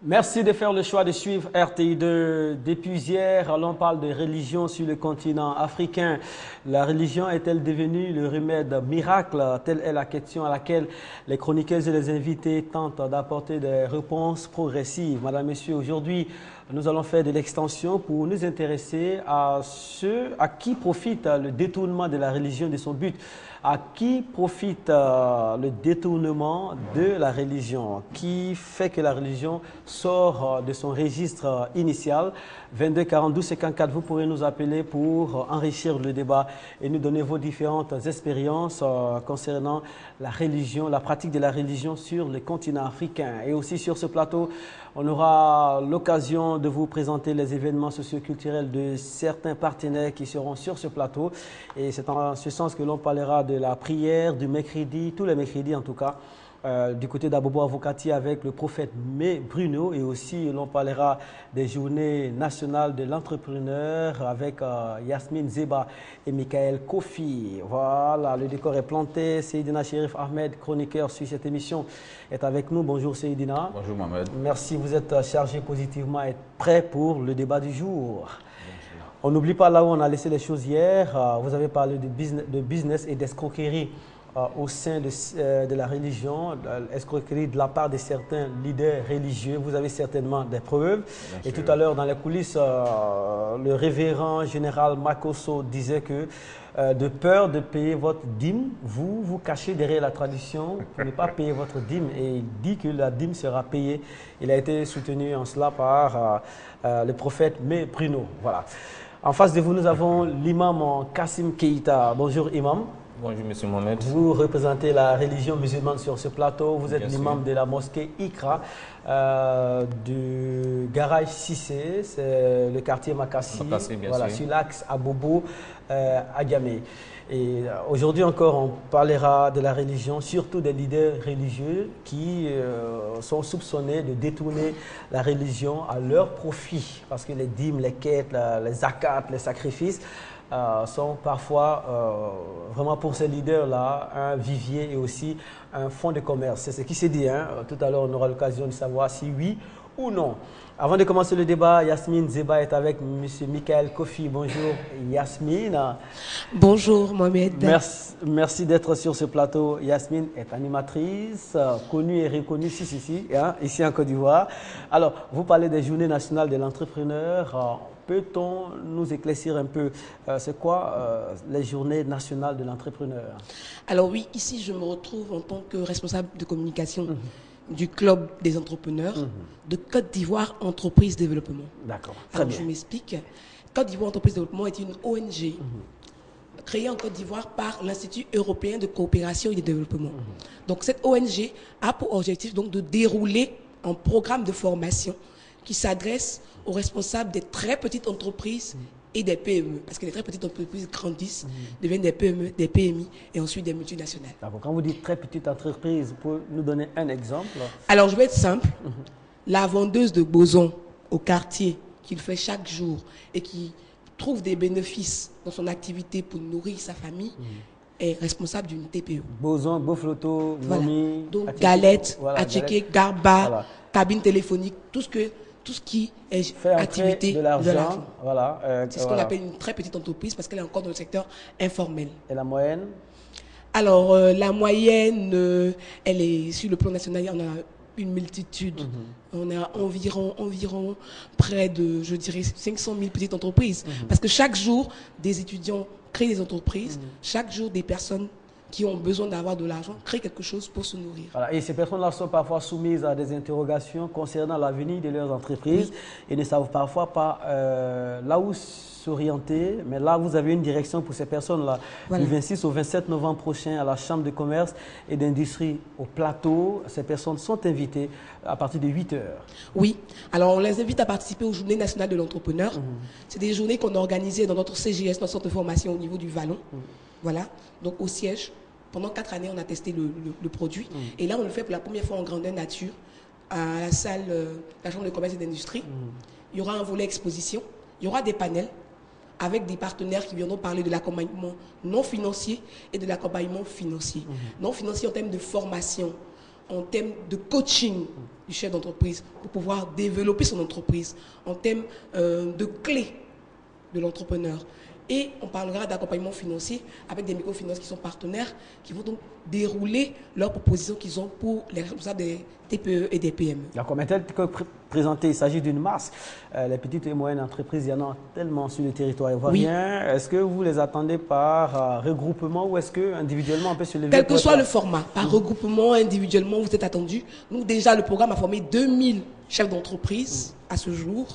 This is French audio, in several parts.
Merci de faire le choix de suivre RTI2. Depuis hier, l'on parle de religion sur le continent africain. La religion est-elle devenue le remède miracle? Telle est la question à laquelle les chroniqueurs et les invités tentent d'apporter des réponses progressives. Madame, Messieurs, aujourd'hui, nous allons faire de l'extension pour nous intéresser à ceux à qui profite le détournement de la religion de son but. À qui profite le détournement de la religion? Qui fait que la religion sort de son registre initial? 22 42 54, vous pourrez nous appeler pour enrichir le débat et nous donner vos différentes expériences concernant la religion, la pratique de la religion sur le continent africain. Et aussi sur ce plateau, on aura l'occasion de vous présenter les événements socioculturels de certains partenaires qui seront sur ce plateau. Et c'est en ce sens que l'on parlera de la prière du mercredi, tous les mercredis en tout cas, du côté d'Abobo Avocati avec le prophète May Bruno, et aussi l'on parlera des journées nationales de l'entrepreneur avec Yasmine Zeba et Michael Kofi. Voilà, le décor est planté. Seydina Chérif Ahmed, chroniqueur sur cette émission, est avec nous. Bonjour Seydina. Bonjour Mohamed. Merci, vous êtes chargé positivement et prêt pour le débat du jour. On n'oublie pas là où on a laissé les choses hier. Vous avez parlé de business et d'escroquerie au sein de la religion, escroquerie de la part de certains leaders religieux. Vous avez certainement des preuves. Et tout à l'heure, dans les coulisses, le révérend général Makosso disait que de peur de payer votre dîme, vous vous cachez derrière la tradition pour ne pas payer votre dîme. Et il dit que la dîme sera payée. Il a été soutenu en cela par le prophète May Bruno. Voilà. En face de vous, nous avons l'imam Kassim Keïta. Bonjour imam. Bonjour M. Mohamed. Vous représentez la religion musulmane sur ce plateau. Vous êtes l'imam de la mosquée Ikra du garage Cissé, c'est le quartier Makassi, voilà, sur l'axe Abobo à Gamé. Et aujourd'hui encore, on parlera de la religion, surtout des leaders religieux qui sont soupçonnés de détourner la religion à leur profit. Parce que les dîmes, les quêtes, les zakats, les sacrifices sont parfois vraiment pour ces leaders-là un vivier et aussi un fonds de commerce. C'est ce qui s'est dit. Hein. Tout à l'heure, on aura l'occasion de savoir si oui ou non. Avant de commencer le débat, Yasmine Zeba est avec M. Michael Kofi. Bonjour Yasmine. Bonjour Mohamed. Merci d'être sur ce plateau. Yasmine est animatrice, connue et reconnue ici en Côte d'Ivoire. Alors, vous parlez des journées nationales de l'entrepreneur. Peut-on nous éclaircir un peu, c'est quoi les journées nationales de l'entrepreneur? Alors oui, ici je me retrouve en tant que responsable de communication du club des entrepreneurs de Côte d'Ivoire Entreprise Développement. D'accord, très bien. Je m'explique. Côte d'Ivoire Entreprise Développement est une ONG créée en Côte d'Ivoire par l'Institut européen de coopération et de développement. Donc cette ONG a pour objectif donc de dérouler un programme de formation qui s'adresse aux responsables des très petites entreprises et des PME. Parce que les très petites entreprises grandissent, deviennent des PME, des PMI et ensuite des multinationales. D'accord. Quand vous dites très petite entreprise, vous pouvez nous donner un exemple? Alors, je vais être simple. La vendeuse de boson au quartier qu'il fait chaque jour et qui trouve des bénéfices dans son activité pour nourrir sa famille est responsable d'une TPE. Boson, Bofloto, Momi, donc galettes, attiqué, garba, cabine téléphonique, tout ce qui est activité de l'argent. Voilà, c'est ce qu'on appelle une très petite entreprise parce qu'elle est encore dans le secteur informel. Et la moyenne? Alors, la moyenne, elle est sur le plan national, on a une multitude. On a environ près de, je dirais, 500 000 petites entreprises. Parce que chaque jour, des étudiants créent des entreprises. Chaque jour, des personnes qui ont besoin d'avoir de l'argent, créent quelque chose pour se nourrir. Voilà. Et ces personnes-là sont parfois soumises à des interrogations concernant l'avenir de leurs entreprises et ne savent parfois pas là où s'orienter. Mais là, vous avez une direction pour ces personnes-là. Du 26 au 27 novembre prochain, à la Chambre de commerce et d'industrie au plateau, ces personnes sont invitées à partir de 8 heures. Oui. Alors, on les invite à participer aux Journées nationales de l'entrepreneur. C'est des journées qu'on a organisées dans notre CGS, notre centre de formation au niveau du Vallon. Voilà. Donc, au siège. Pendant 4 années, on a testé le produit. Et là, on le fait pour la première fois en grandeur nature à la salle, la Chambre de commerce et d'industrie. Il y aura un volet exposition. Il y aura des panels avec des partenaires qui viendront parler de l'accompagnement non financier et de l'accompagnement financier. Non financier en termes de formation, en termes de coaching du chef d'entreprise pour pouvoir développer son entreprise, en termes de clés de l'entrepreneur. Et on parlera d'accompagnement financier avec des microfinances qui sont partenaires, qui vont donc dérouler leurs propositions qu'ils ont pour les responsables des TPE et des PME. D'accord, mais tel que présenté, il s'agit d'une masse. Les petites et moyennes entreprises, il y en a tellement sur le territoire ivoirien. Oui. Est-ce que vous les attendez par regroupement ou est-ce que individuellement on peut se lever? Quel que soit le format, par regroupement, individuellement, vous êtes attendus. Nous, déjà, le programme a formé 2000 chefs d'entreprise à ce jour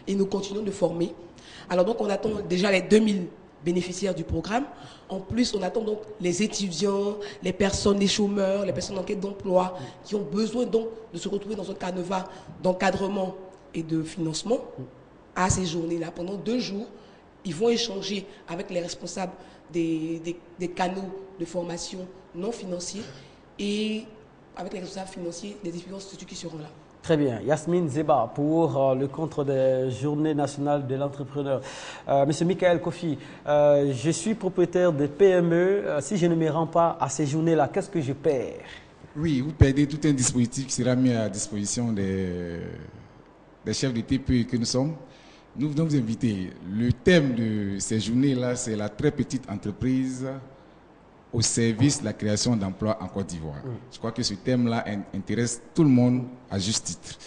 et nous continuons de former. Alors donc on attend déjà les 2000 bénéficiaires du programme. En plus, on attend donc les étudiants, les personnes, les chômeurs, les personnes en quête d'emploi qui ont besoin donc de se retrouver dans un canevas d'encadrement et de financement à ces journées-là. Pendant 2 jours, ils vont échanger avec les responsables des canaux de formation non financiers et avec les responsables financiers des différents instituts qui seront là. Très bien. Yasmine Zeba pour le compte des Journées nationales de l'entrepreneur. Monsieur Michael Kofi, je suis propriétaire de PME. Si je ne me rends pas à ces journées-là, qu'est-ce que je perds? Oui, vous perdez tout un dispositif qui sera mis à disposition des chefs de TPE que nous sommes. Nous venons vous inviter. Le thème de ces journées-là, c'est la très petite entreprise au service de la création d'emplois en Côte d'Ivoire. Je crois que ce thème-là intéresse tout le monde à juste titre.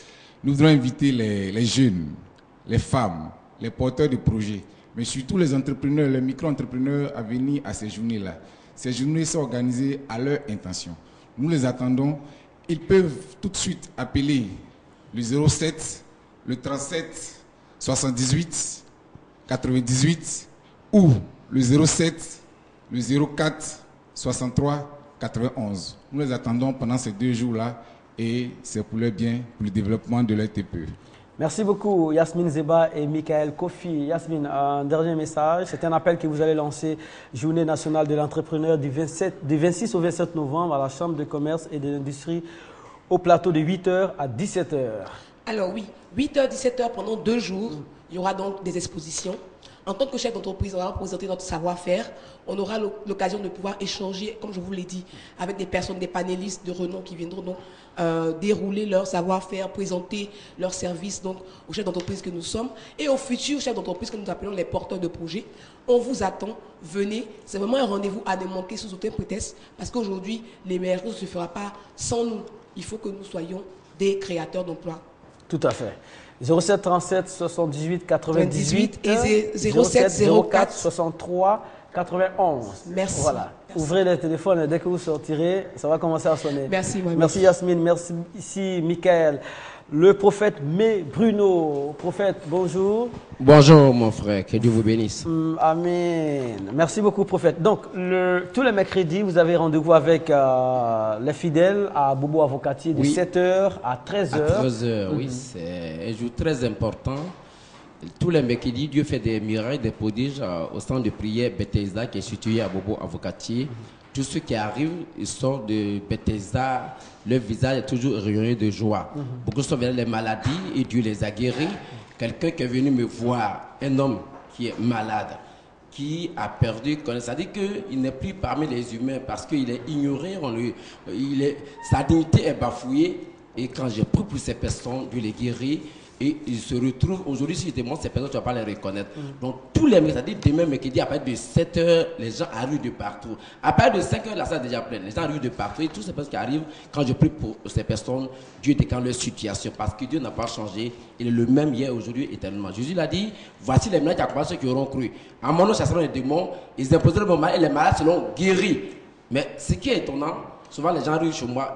Nous voudrons inviter les jeunes, les femmes, les porteurs de projets, mais surtout les entrepreneurs, les micro-entrepreneurs à venir à ces journées-là. Ces journées sont organisées à leur intention. Nous les attendons. Ils peuvent tout de suite appeler le 07, le 37, 78, 98 ou le 07, le 04, 63 91. Nous les attendons pendant ces 2 jours-là et c'est pour leur bien, pour le développement de leur TPE. Merci beaucoup Yasmine Zeba et Michael Kofi. Yasmine, un dernier message. C'est un appel que vous allez lancer, Journée nationale de l'entrepreneur du 26 au 27 novembre à la Chambre de commerce et de l'industrie au plateau de 8h à 17h. Alors oui, 8h, 17h pendant 2 jours, il y aura donc des expositions. En tant que chef d'entreprise, on va présenter notre savoir-faire. On aura l'occasion de pouvoir échanger, comme je vous l'ai dit, avec des personnes, des panélistes de renom qui viendront donc dérouler leur savoir-faire, présenter leurs services donc aux chefs d'entreprise que nous sommes et aux futurs chefs d'entreprise que nous appelons les porteurs de projets. On vous attend, venez. C'est vraiment un rendez-vous à ne manquer sous aucun prétexte parce qu'aujourd'hui, l'émergence ne se fera pas sans nous. Il faut que nous soyons des créateurs d'emplois. Tout à fait. 07 37 78 98 et 07 04 63 91. Merci. Voilà. Merci. Ouvrez les téléphones et dès que vous sortirez, ça va commencer à sonner. Merci. Merci Yasmine, merci ici Michael. Le prophète May Bruno. Prophète, bonjour. Bonjour mon frère, que Dieu vous bénisse. Amen. Merci beaucoup prophète. Donc, tous les mercredis, vous avez rendez-vous avec les fidèles à Bobo Avocatier de 7h à 13h. À 13h, oui, c'est un jour très important. Tous les mercredis, Dieu fait des miracles, des prodiges au centre de prière Bethesda qui est situé à Bobo Avocatier. Tous ceux qui arrivent, ils sortent de Bethesda, leur visage est toujours rayonné de joie. Beaucoup sont venus les maladies et Dieu les a guéris. Quelqu'un qui est venu me voir, un homme qui est malade, qui a perdu connaissance, c'est-à-dire qu'il n'est plus parmi les humains parce qu'il est ignoré, sa dignité est bafouillée. Et quand j'ai pris pour ces personnes, Dieu les guérit. Et ils se retrouvent, aujourd'hui, si je te montre ces personnes, tu ne vas pas les reconnaître. Donc, tous les mercredis, c'est-à-dire demain, mercredi, à partir de 7h, les gens arrivent de partout. À partir de 5h, la salle est déjà pleine. Les gens arrivent de partout. Et toutes ces personnes qui arrivent, quand je prie pour ces personnes, Dieu déclenche leur situation. Parce que Dieu n'a pas changé. Il est le même hier, aujourd'hui, éternellement. Jésus l'a dit, voici les malades qui accompagnent ceux qui auront cru. En mon nom, chasseront les démons, ils imposeront le mal et les malades seront guéris. Mais ce qui est étonnant, souvent les gens arrivent chez moi,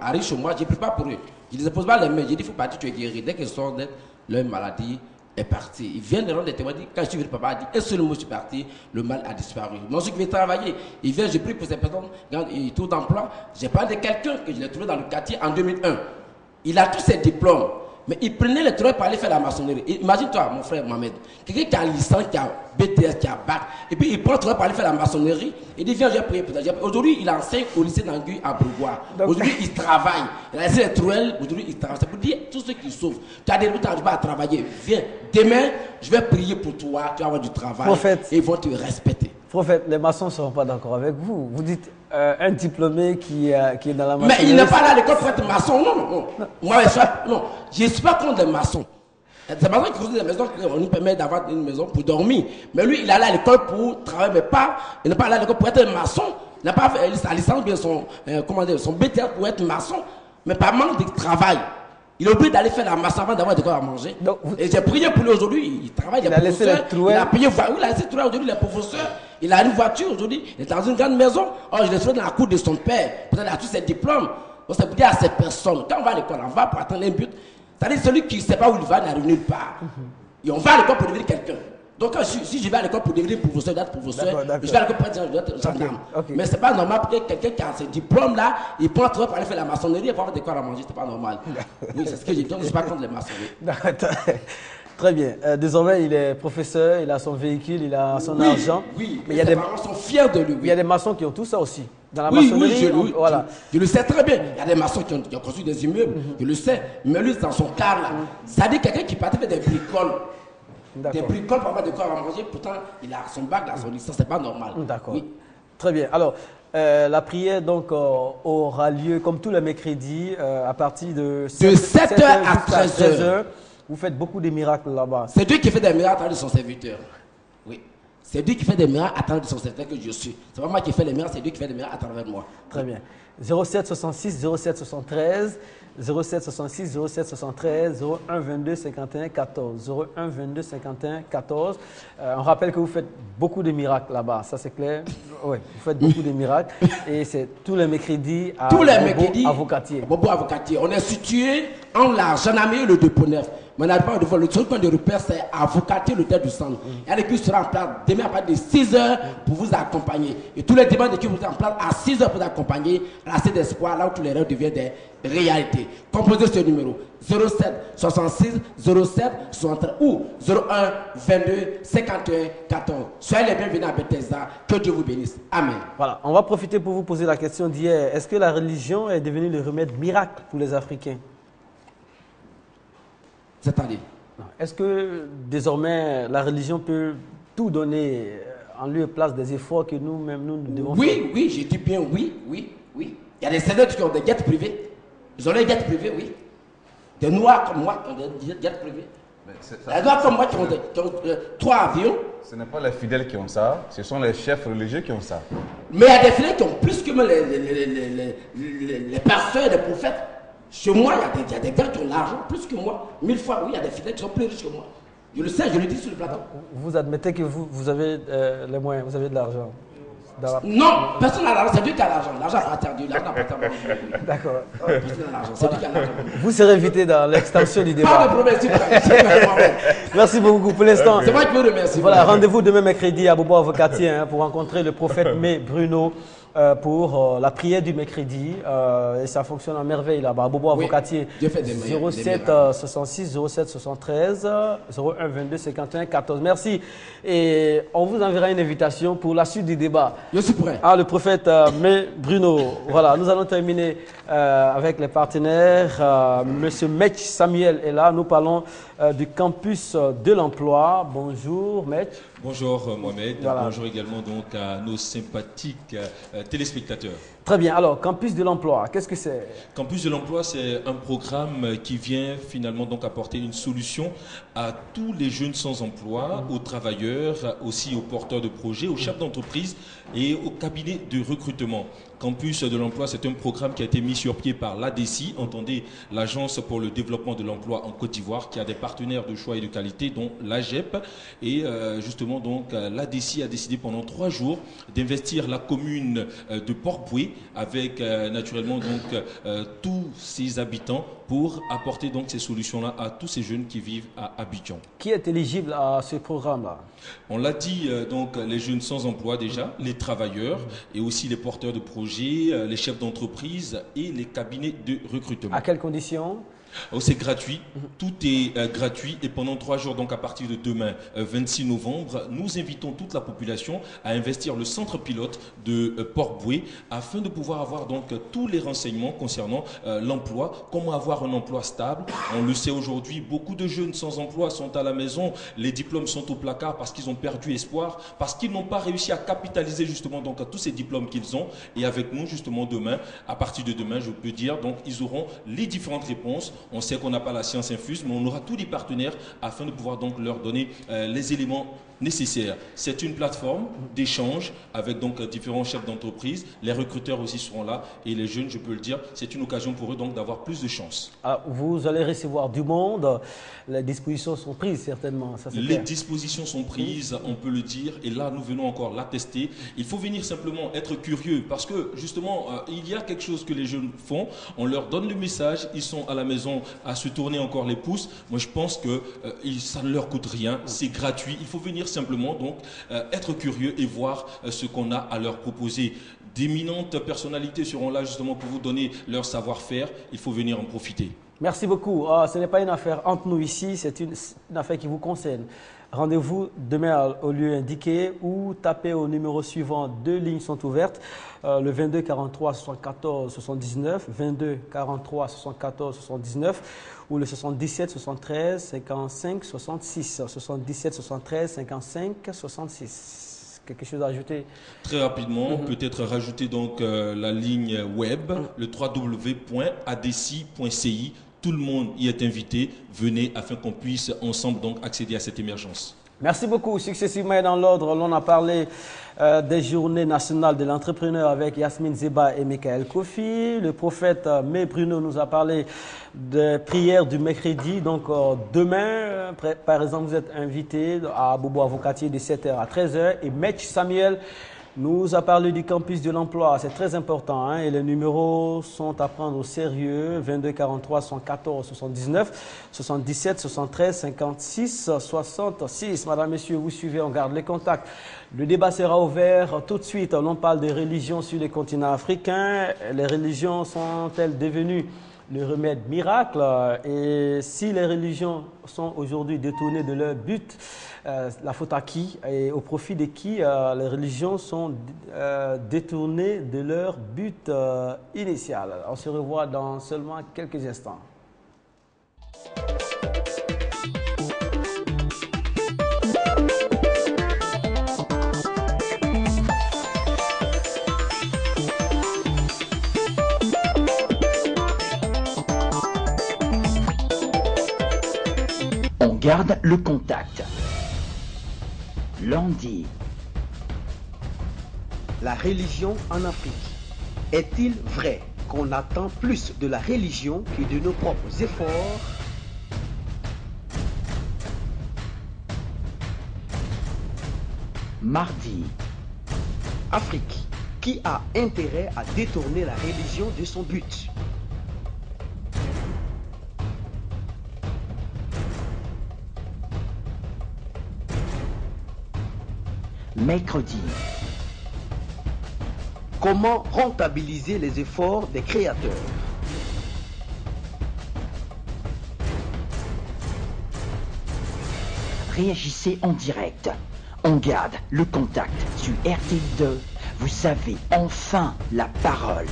je ne prie pas pour eux. Je ne les impose pas les mains. Je dis, il faut partir, tu es guéri. Dès qu'ils sortent d'être, leur maladie est partie. Ils viennent de rendre des témoignages. Quand je suis venu, papa a dit, un seul mot, je suis parti, le mal a disparu. Moi, ceux qui veulent travailler, ils viennent, je prie pour ces personnes, ils trouvent d'emploi. J'ai parlé de quelqu'un que je l'ai trouvé dans le quartier en 2001. Il a tous ses diplômes, mais il prenait le travail pour aller faire la maçonnerie. Imagine-toi, mon frère Mohamed, quelqu'un qui a licence, qui a BTS, qui a bac, et puis il prend le travail pour aller faire la maçonnerie. Il dit, viens, j'ai prié pour toi. Aujourd'hui, il enseigne au lycée d'Anguille à Brougois. Aujourd'hui, il travaille. Il a laissé les trouelles, aujourd'hui, il travaille. C'est pour dire, tous ceux qui souffrent, tu as des routes, tu n'arrives pas à travailler, viens. Demain, je vais prier pour toi, tu vas avoir du travail. Prophète. Et ils vont te respecter. Prophète, les maçons ne seront pas d'accord avec vous. Vous dites un diplômé qui est dans la maçonnerie. Mais il n'est pas là à l'école pour être maçon, non. Moi, je ne suis pas contre les maçons. C'est maçons qui construisent des maisons qui nous permettent d'avoir une maison pour dormir. Mais lui, il est allé à l'école pour travailler, mais pas, il n'est pas allé à l'école pour être maçon. Il n'a pas fait sa licence, bien son BTS pour être maçon, mais par manque de travail. Il est obligé d'aller faire la masse avant d'avoir de quoi à manger. Donc, et j'ai prié pour lui aujourd'hui. Il travaille, il a laissé les trouées. Il a payé, oui, il a laissé les trouées aujourd'hui, les professeurs. Il a une voiture aujourd'hui. Il est dans une grande maison. Oh, je l'ai trouvé dans la cour de son père. Peut-être qu'il a tous ses diplômes. Donc, c'est pour dire à ces personnes, quand on va à l'école, on va pour atteindre un but. C'est-à-dire celui qui ne sait pas où il va n'arrive nulle part. Et on va à l'école pour devenir quelqu'un. Donc, si je vais à l'école pour devenir professeur, d'être professeur, je vais à l'école pour être gendarme. Mais ce n'est pas normal pour quelqu'un qui a ce diplôme-là, il prend travail pour aller faire la maçonnerie et pour avoir des quoi à manger. Ce n'est pas normal. Oui, c'est ce que j'ai dit. Donc, je ne suis pas contre les maçonneries. Très bien. Désormais, il est professeur, il a son véhicule, il a son argent. Oui, mais ses parents sont fiers de lui. Il y a des maçons qui ont tout ça aussi. Dans la maçonnerie, voilà. Je le sais très bien. Il y a des maçons qui ont construit des immeubles, je le sais. Mais lui, dans son cas, là, ça dit quelqu'un qui partait faire des bricoles. Des bricoles pour avoir de quoi à manger, pourtant il a son bac, il a son licence, c'est pas normal. D'accord. Oui. Très bien. Alors, la prière donc aura lieu comme tous les mercredis à partir de 7h à 13h. Vous faites beaucoup de miracles là-bas. C'est Dieu qui fait des miracles à travers de son serviteur. Oui. C'est Dieu qui fait des miracles à travers de son serviteur que je suis. C'est pas moi qui fais les miracles, c'est Dieu qui fait des miracles à travers moi. Très bien. 07 66 07 73 07 66 07 73 01 22 51 14 01 22 51 14. On rappelle que vous faites beaucoup de miracles là-bas, ça c'est clair. Oui, vous faites beaucoup de miracles et c'est tous les mercredis à Avocatier. Bobo Avocatier. On est situé en la gendarmerie le dépôt neuf. Mais le seul point de repère, c'est Avocatier, le tête du centre. Et l'équipe sera en place demain à partir de 6h pour vous accompagner. Et tous les dimanches, l'équipe sera en place à 6h pour vous accompagner à la Cité d'Espoir, là où tous les rêves deviennent des réalités. Composez ce numéro 07 66 07 63 ou 01 22 51 14. Soyez les bienvenus à Bethesda. Que Dieu vous bénisse. Amen. Voilà, on va profiter pour vous poser la question d'hier. Est-ce que la religion est devenue le remède miracle pour les Africains? C'est-à-dire? Est-ce que désormais la religion peut tout donner en lieu et place des efforts que nous-mêmes nous devons faire? Oui, je dis bien oui. Il y a des sénateurs qui ont des jets privés. Ils ont des jets privés, oui. Des noirs comme moi qui ont des jets privés. Des noirs comme moi qui ont 3 avions. Ce n'est pas les fidèles qui ont ça, ce sont les chefs religieux qui ont ça. Mais il y a des fidèles qui ont plus que les pasteurs et les prophètes. Chez moi, il y a des gars qui ont l'argent plus que moi. 1000 fois, oui, il y a des fidèles qui sont plus riches que moi. Je le sais, je le dis sur le plateau. Vous admettez que vous avez les moyens, vous avez de l'argent? Non, personne n'a l'argent, c'est lui qui a l'argent. L'argent appartient à Dieu, l'argent appartient à moi. D'accord. Personne n'a l'argent, c'est lui qui a l'argent. Vous serez invité dans l'extension du débat. Pas de problème, s'il vous plaît. Merci beaucoup pour l'instant. C'est moi qui vous remercie. Voilà, rendez-vous demain mercredi à Bobo Avocatier pour rencontrer le prophète May Bruno pour la prière du mercredi. Et ça fonctionne en merveille là-bas. Bobo Avocatier, 07 66 07 73 01 22 51 14. Merci. Et on vous enverra une invitation pour la suite du débat. Je suis prêt. Le prophète May Bruno. Voilà, nous allons terminer avec les partenaires. Monsieur Mech Samuel est là. Nous parlons du campus de l'emploi. Bonjour Mech. Bonjour Mohamed, voilà. Bonjour également donc à nos sympathiques téléspectateurs. Très bien, alors Campus de l'emploi, qu'est-ce que c'est? Campus de l'emploi, c'est un programme qui vient finalement donc apporter une solution à tous les jeunes sans emploi, aux travailleurs, aussi aux porteurs de projets, aux chefs d'entreprise et aux cabinets de recrutement. Campus de l'emploi, c'est un programme qui a été mis sur pied par l'ADECI, entendez, l'Agence pour le développement de l'emploi en Côte d'Ivoire, qui a des partenaires de choix et de qualité, dont l'AGEP. Et justement, donc, l'ADECI a décidé pendant 3 jours d'investir la commune de Port-Boué avec naturellement donc tous ses habitants pour apporter donc ces solutions-là à tous ces jeunes qui vivent à Abidjan. Qui est éligible à ce programme-là? On l'a dit, donc les jeunes sans emploi déjà, les travailleurs et aussi les porteurs de projets, les chefs d'entreprise et les cabinets de recrutement. À quelles conditions? C'est gratuit, tout est gratuit et pendant 3 jours, donc à partir de demain, 26 novembre, nous invitons toute la population à investir le centre pilote de Port-Boué afin de pouvoir avoir donc tous les renseignements concernant l'emploi, comment avoir avoir un emploi stable. On le sait aujourd'hui, beaucoup de jeunes sans emploi sont à la maison, les diplômes sont au placard parce qu'ils ont perdu espoir, parce qu'ils n'ont pas réussi à capitaliser justement donc à tous ces diplômes qu'ils ont. Et avec nous justement demain, à partir de demain, je peux dire, donc ils auront les différentes réponses. On sait qu'on n'a pas la science infuse, mais on aura tous les partenaires afin de pouvoir donc leur donner les éléments nécessaires. C'est une plateforme d'échange avec donc différents chefs d'entreprise. Les recruteurs aussi seront là et les jeunes, je peux le dire, c'est une occasion pour eux donc d'avoir plus de chance. Ah, vous allez recevoir du monde. Les dispositions sont prises certainement. Ça, les dispositions sont prises, on peut le dire, et là nous venons encore l'attester. Il faut venir simplement être curieux parce que justement il y a quelque chose que les jeunes font. On leur donne le message, ils sont à la maison à se tourner encore les pouces. Moi je pense que ça ne leur coûte rien, c'est gratuit. Il faut venir simplement donc être curieux et voir ce qu'on a à leur proposer. D'éminentes personnalités seront là justement pour vous donner leur savoir-faire. Il faut venir en profiter. Merci beaucoup. Ce n'est pas une affaire entre nous ici, c'est une affaire qui vous concerne. Rendez-vous demain au lieu indiqué ou tapez au numéro suivant. 2 lignes sont ouvertes. Le 22 43 74 79, 22 43 74 79 ou le 77 73 55 66. 77 73 55 66. Quelque chose à ajouter? Très rapidement, peut-être rajouter donc la ligne web, le www.adeci.ci. Tout le monde y est invité. Venez afin qu'on puisse ensemble donc accéder à cette émergence. Merci beaucoup. Successivement et dans l'ordre, l'on a parlé des journées nationales de l'entrepreneur avec Yasmine Zeba et Michael Kofi. Le prophète May Bruno nous a parlé des prières du mercredi. Donc demain, par exemple, vous êtes invité à Bobo Avocatier de 7h à 13h. Et Maître Samuel nous a parlé du campus de l'emploi. C'est très important hein, et les numéros sont à prendre au sérieux. 22 43 114 79 77 73 56 66. Madame, Messieurs, vous suivez, on garde les contacts. Le débat sera ouvert tout de suite. On parle des religions sur les continents africains. Les religions sont-elles devenues le remède miracle? Et si les religions sont aujourd'hui détournées de leur but, la faute à qui et au profit de qui les religions sont détournées de leur but initial? On se revoit dans seulement quelques instants. On garde le contact. Lundi. La religion en Afrique. Est-il vrai qu'on attend plus de la religion que de nos propres efforts? Mardi. Afrique. Qui a intérêt à détourner la religion de son but? Mercredi. Comment rentabiliser les efforts des créateurs? Réagissez en direct. On garde le contact sur RTI2. Vous avez enfin la parole.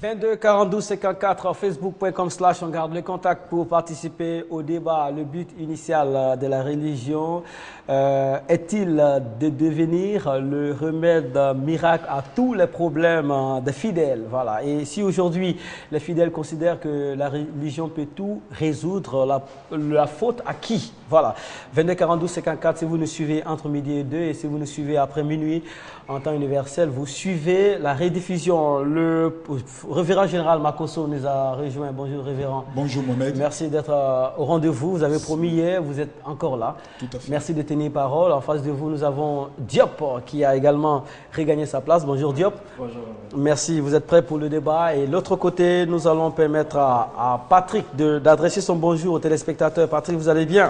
22 42 54 facebook.com/ on garde le contact pour participer au débat. Le but initial de la religion est-il de devenir le remède miracle à tous les problèmes des fidèles? Voilà. Et si aujourd'hui les fidèles considèrent que la religion peut tout résoudre, la faute à qui? Voilà. 22 42 54 si vous nous suivez entre midi et 2 et si vous nous suivez après minuit en temps universel, vous suivez la rediffusion. Le révérend général Makosso nous a rejoint. Bonjour révérend. Bonjour Mohamed. Merci d'être au rendez-vous. Vous avez promis hier, vous êtes encore là. Tout à fait. Merci de tenir parole. En face de vous, nous avons Diop qui a également regagné sa place. Bonjour Diop. Bonjour. Merci, vous êtes prêts pour le débat. Et l'autre côté, nous allons permettre à Patrick d'adresser son bonjour aux téléspectateurs. Patrick, vous allez bien?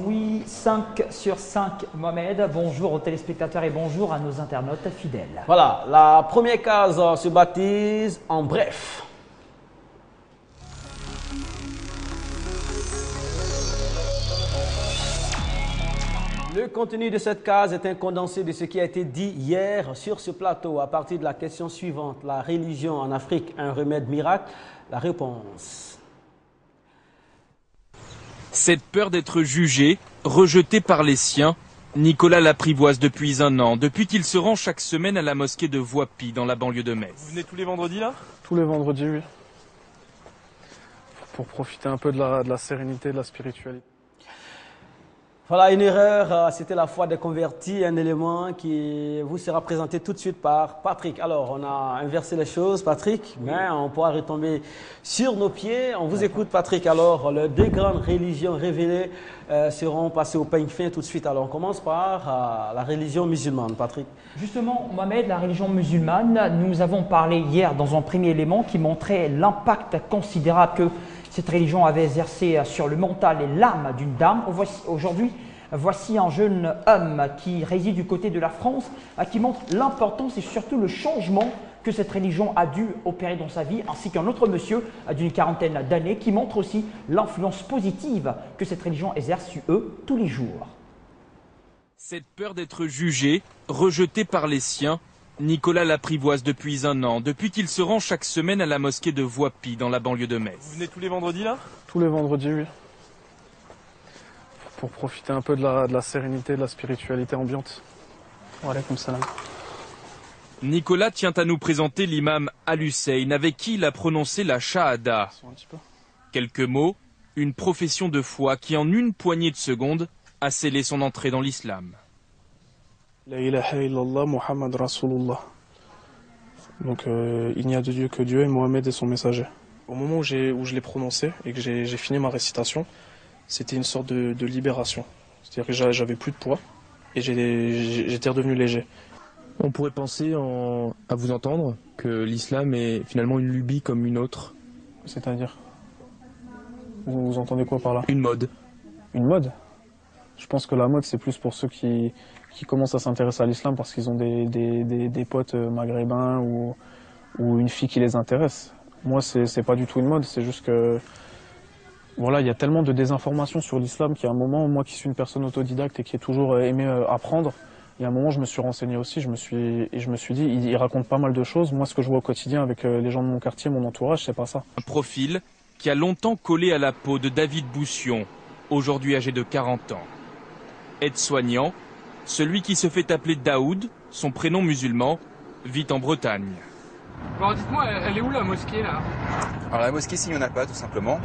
Oui, 5 sur 5 Mohamed. Bonjour aux téléspectateurs et bonjour à nos internautes fidèles. Voilà, la première case se baptise en bref. Le contenu de cette case est un condensé de ce qui a été dit hier sur ce plateau à partir de la question suivante. La religion en Afrique, un remède miracle? La réponse. Cette peur d'être jugé, rejeté par les siens, Nicolas l'apprivoise depuis un an, depuis qu'il se rend chaque semaine à la mosquée de Voipy dans la banlieue de Metz. Vous venez tous les vendredis là? Tous les vendredis, oui. Pour profiter un peu de la sérénité, de la spiritualité. Voilà, une erreur, c'était la foi des convertis, un élément qui vous sera présenté tout de suite par Patrick. Alors, on a inversé les choses, Patrick, mais on pourra retomber sur nos pieds. On vous écoute, Patrick. Alors, les deux grandes religions révélées seront passées au peigne fin tout de suite. Alors, on commence par la religion musulmane, Patrick. Justement, Mohamed, la religion musulmane, nous avons parlé hier dans un premier élément qui montrait l'impact considérable que cette religion avait exercé sur le mental et l'âme d'une dame. Aujourd'hui, voici un jeune homme qui réside du côté de la France, qui montre l'importance et surtout le changement que cette religion a dû opérer dans sa vie, ainsi qu'un autre monsieur d'une quarantaine d'années qui montre aussi l'influence positive que cette religion exerce sur eux tous les jours. Cette peur d'être jugé, rejeté par les siens, Nicolas l'apprivoise depuis un an, depuis qu'il se rend chaque semaine à la mosquée de Voipy dans la banlieue de Metz. Vous venez tous les vendredis là? Tous les vendredis, oui. Pour profiter un peu de la sérénité, de la spiritualité ambiante. Wa alaykoum salam. Nicolas tient à nous présenter l'imam Al-Hussein, avec qui il a prononcé la Shahada. Quelques mots, une profession de foi qui en une poignée de secondes a scellé son entrée dans l'islam. La ilaha illallah Muhammad Rasulullah. Donc il n'y a de Dieu que Dieu et Mohamed est son messager. Au moment où je l'ai prononcé et que j'ai fini ma récitation, c'était une sorte de libération. C'est-à-dire que j'avais plus de poids et j'étais redevenu léger. On pourrait penser, à vous entendre, que l'islam est finalement une lubie comme une autre. C'est-à-dire? Vous entendez quoi par là? Une mode. Une mode? Je pense que la mode, c'est plus pour ceux qui commencent à s'intéresser à l'islam parce qu'ils ont des potes maghrébins ou une fille qui les intéresse. Moi, c'est pas du tout une mode, c'est juste que voilà, il y a tellement de désinformation sur l'islam qu'il y a un moment, moi qui suis une personne autodidacte et qui ai toujours aimé apprendre, il y a un moment, je me suis renseigné aussi, je me suis dit, il raconte pas mal de choses. Moi, ce que je vois au quotidien avec les gens de mon quartier, mon entourage, c'est pas ça. Un profil qui a longtemps collé à la peau de David Boussion, aujourd'hui âgé de 40 ans. Aide-soignant, celui qui se fait appeler Daoud, son prénom musulman, vit en Bretagne. Bon, dites-moi, elle est où la mosquée là? Alors la mosquée, s'il n'y en a pas, tout simplement,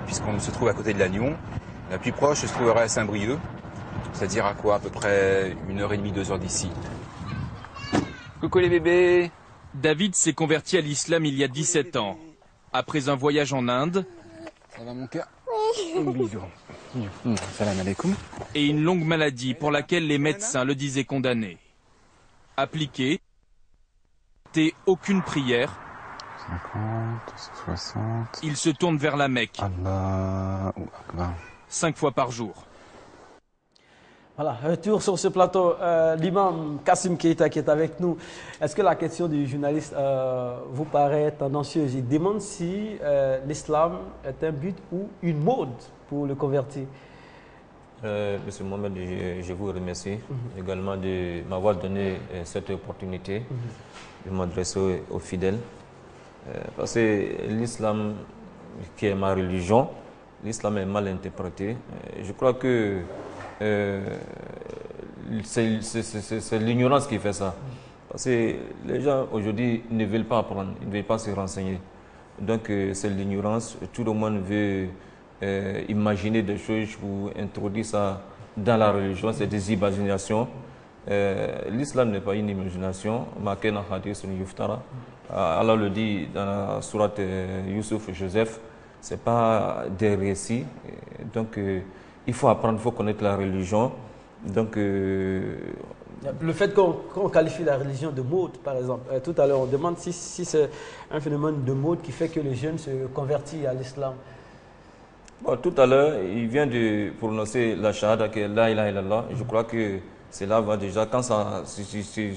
puisqu'on se trouve à côté de Lannion. La plus proche se trouverait à Saint-Brieuc, c'est-à-dire à quoi, à peu près 1h30, 2h d'ici. Coucou les bébés. David s'est converti à l'islam il y a 17 ans. Après un voyage en Inde, ça va mon cœur? Un bisou. Salam alaikum. Et une longue maladie pour laquelle les médecins le disaient condamné. Appliqué, aucune prière. 50, 60. Il se tourne vers la Mecque. Allahu Akbar. 5 fois par jour. Voilà, retour sur ce plateau. L'imam Kassim Keita qui est avec nous. Est-ce que la question du journaliste vous paraît tendancieuse? Il demande si l'islam est un but ou une mode pour le convertir. Monsieur Mohamed, je vous remercie également de m'avoir donné cette opportunité de m'adresser aux fidèles. Parce que l'islam, qui est ma religion, l'islam est mal interprété. Je crois que c'est l'ignorance qui fait ça. Parce que les gens aujourd'hui ne veulent pas apprendre, ils ne veulent pas se renseigner. Donc c'est l'ignorance. Tout le monde veut imaginer des choses pour introduire ça dans la religion. C'est des imaginations. L'islam n'est pas une imagination. Allah le dit dans la sourate Youssouf Joseph. Ce n'est pas des récits. Donc il faut apprendre, il faut connaître la religion. Donc, le fait qu'on qualifie la religion de mode, par exemple, tout à l'heure, on demande si c'est un phénomène de mode qui fait que les jeunes se convertissent à l'islam. Bon, tout à l'heure, il vient de prononcer la shahada, qui est la ilaha illallah. Je crois que cela va déjà, quand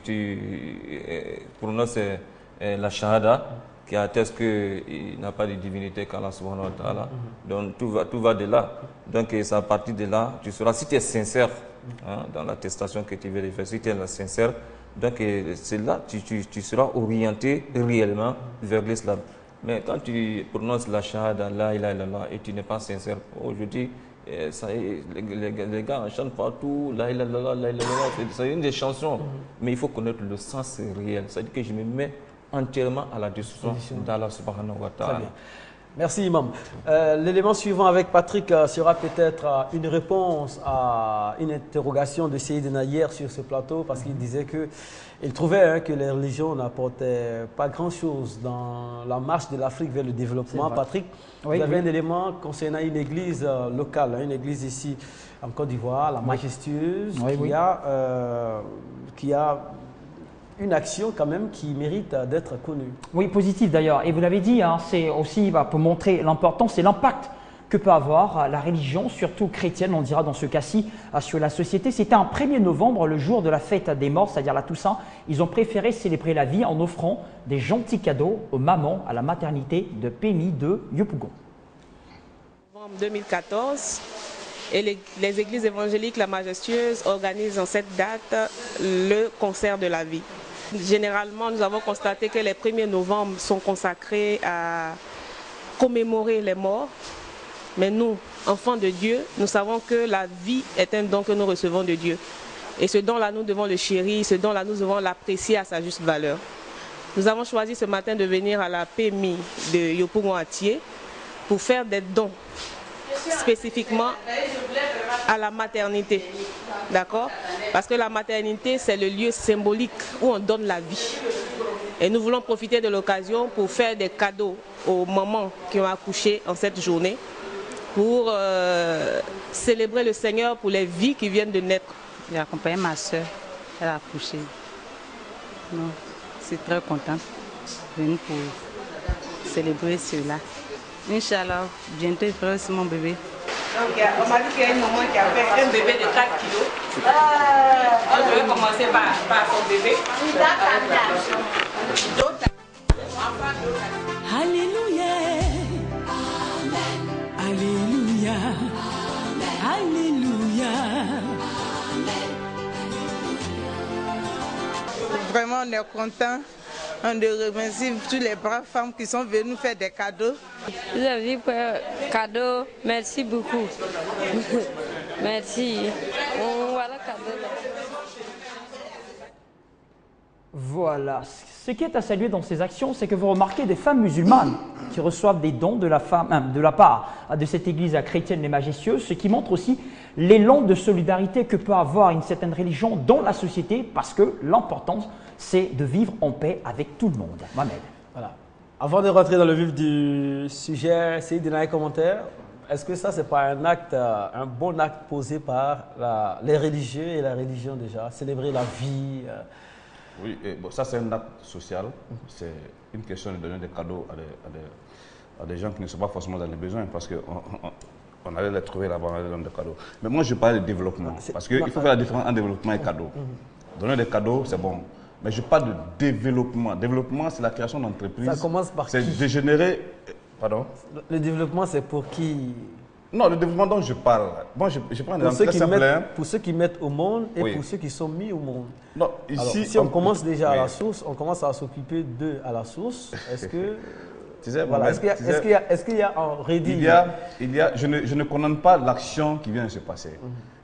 tu prononces la shahada, qui atteste qu'il n'a pas de divinité qu'Allah subhanahu wa ta'ala. Donc tout va de là. Donc c'est à partir de là, tu seras, si tu es sincère dans l'attestation que tu veux faire, si tu es sincère, donc c'est là tu seras orienté réellement vers l'islam. Mais quand tu prononces la shahada, la ilaha illallah, et tu n'es pas sincère, aujourd'hui, ça y est, les gars chantent partout, la ilaha illallah, la ilaha illallah, c'est une des chansons. Mais il faut connaître le sens réel. C'est-à-dire que je me mets entièrement à la discussion d'Allah subhanahu wa ta'ala. Merci Imam. L'élément suivant avec Patrick sera peut-être une réponse à une interrogation de Seydina hier sur ce plateau, parce qu'il disait qu'il trouvait que les religions n'apportaient pas grand-chose dans la marche de l'Afrique vers le développement. Patrick, vous avez un élément concernant une église locale, une église ici en Côte d'Ivoire, la Majestueuse, qui a une action quand même qui mérite d'être connue. Oui, positive d'ailleurs. Et vous l'avez dit, c'est aussi pour montrer l'importance et l'impact que peut avoir la religion, surtout chrétienne, on dira dans ce cas-ci, sur la société. C'était un 1er novembre, le jour de la fête des morts, c'est-à-dire la Toussaint. Ils ont préféré célébrer la vie en offrant des gentils cadeaux aux mamans à la maternité de Pémi de Yopougon. En 2014, et les églises évangéliques, la Majestueuse, organisent en cette date le concert de la vie. Généralement, nous avons constaté que les 1er novembre sont consacrés à commémorer les morts. Mais nous, enfants de Dieu, nous savons que la vie est un don que nous recevons de Dieu. Et ce don-là, nous devons le chérir, ce don-là, nous devons l'apprécier à sa juste valeur. Nous avons choisi ce matin de venir à la PMI de Yopougon-Atié pour faire des dons spécifiquement à la maternité, d'accord? Parce que la maternité, c'est le lieu symbolique où on donne la vie. Et nous voulons profiter de l'occasion pour faire des cadeaux aux mamans qui ont accouché en cette journée, pour célébrer le Seigneur pour les vies qui viennent de naître. J'ai accompagné ma soeur, elle a accouché. Je suis très contente de venir pour célébrer cela. Inch'Allah, bientôt il fera aussi mon bébé. Donc, on m'a dit qu'il y a une maman qui a fait un bébé de 4 kilos. On devait commencer par son bébé. Alléluia. Alléluia. Alléluia. Vraiment, on est content. On remercie toutes les braves femmes qui sont venues nous faire des cadeaux. Vous avez vu cadeau, merci beaucoup. Merci. Voilà cadeau là. Voilà. Ce qui est à saluer dans ces actions, c'est que vous remarquez des femmes musulmanes qui reçoivent des dons de la part de cette église chrétienne les Majestueuses, ce qui montre aussi l'élan de solidarité que peut avoir une certaine religion dans la société, parce que l'important, c'est de vivre en paix avec tout le monde. Mohamed. Voilà. Avant de rentrer dans le vif du sujet, c'est un commentaire. Est-ce que ça, c'est pas un bon acte posé par les religieux et la religion déjà? Célébrer la vie Oui, bon, ça c'est un acte social. C'est une question de donner des cadeaux à des gens qui ne sont pas forcément dans les besoins, parce qu'on allait les trouver là-bas, on allait donner des cadeaux. Mais moi, je parle de développement, parce qu'il faut faire la différence entre développement et cadeau. Donner des cadeaux, c'est bon. Mais je parle de développement. Développement, c'est la création d'entreprises. Ça commence par qui? C'est de générer... Pardon? Le développement, c'est pour qui? Non, le développement dont je parle. Bon, je prends un exemple très simple. Pour ceux qui mettent au monde et oui. Pour ceux qui sont mis au monde. Non, ici, alors, si on commence déjà à la source, on commence à s'occuper d'eux à la source. Est-ce que... Voilà. Est-ce qu'il y a en rédit? Je ne condamne pas l'action qui vient de se passer.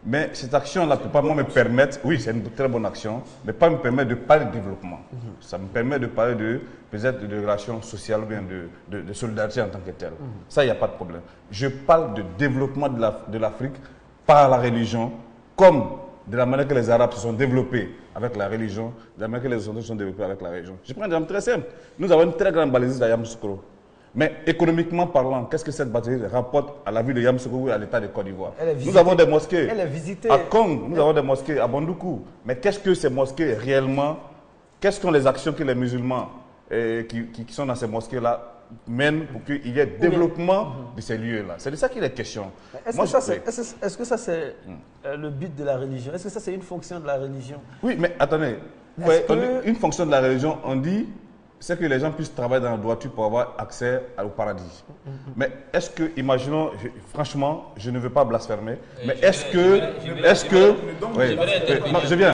Mais cette action-là peut pas me permettre, oui, c'est une très bonne action, mais pas me permettre de parler de développement. Ça me permet de parler peut-être de relations sociales ou bien de solidarité en tant que telle. Ça, il n'y a pas de problème. Je parle de développement de l'Afrique par la religion, comme de la manière que les Arabes se sont développés avec la religion, de la manière que les Occidentaux se sont développés avec la religion. Je prends un exemple très simple. Nous avons une très grande balisiste à Yamoussoukro. Mais économiquement parlant, qu'est-ce que cette bâtisse rapporte à la ville de Yamoussoukro et à l'État de Côte d'Ivoire? Nous avons des mosquées. Elle est visitée. À Kong, nous avons des mosquées à Bandoukou. Mais qu'est-ce que ces mosquées réellement, quelles sont les actions que les musulmans qui sont dans ces mosquées-là mènent pour qu'il y ait développement de ces lieux-là? C'est de ça qu'il est question. Est-ce que ça c'est le but de la religion? Est-ce que ça c'est une fonction de la religion? Oui, mais attendez. Une fonction de la religion, on dit... c'est que les gens puissent travailler dans la droiture pour avoir accès au paradis. Mais est-ce que, imaginons, franchement, je ne veux pas blasphémer, mais est-ce que, oui, non, je viens.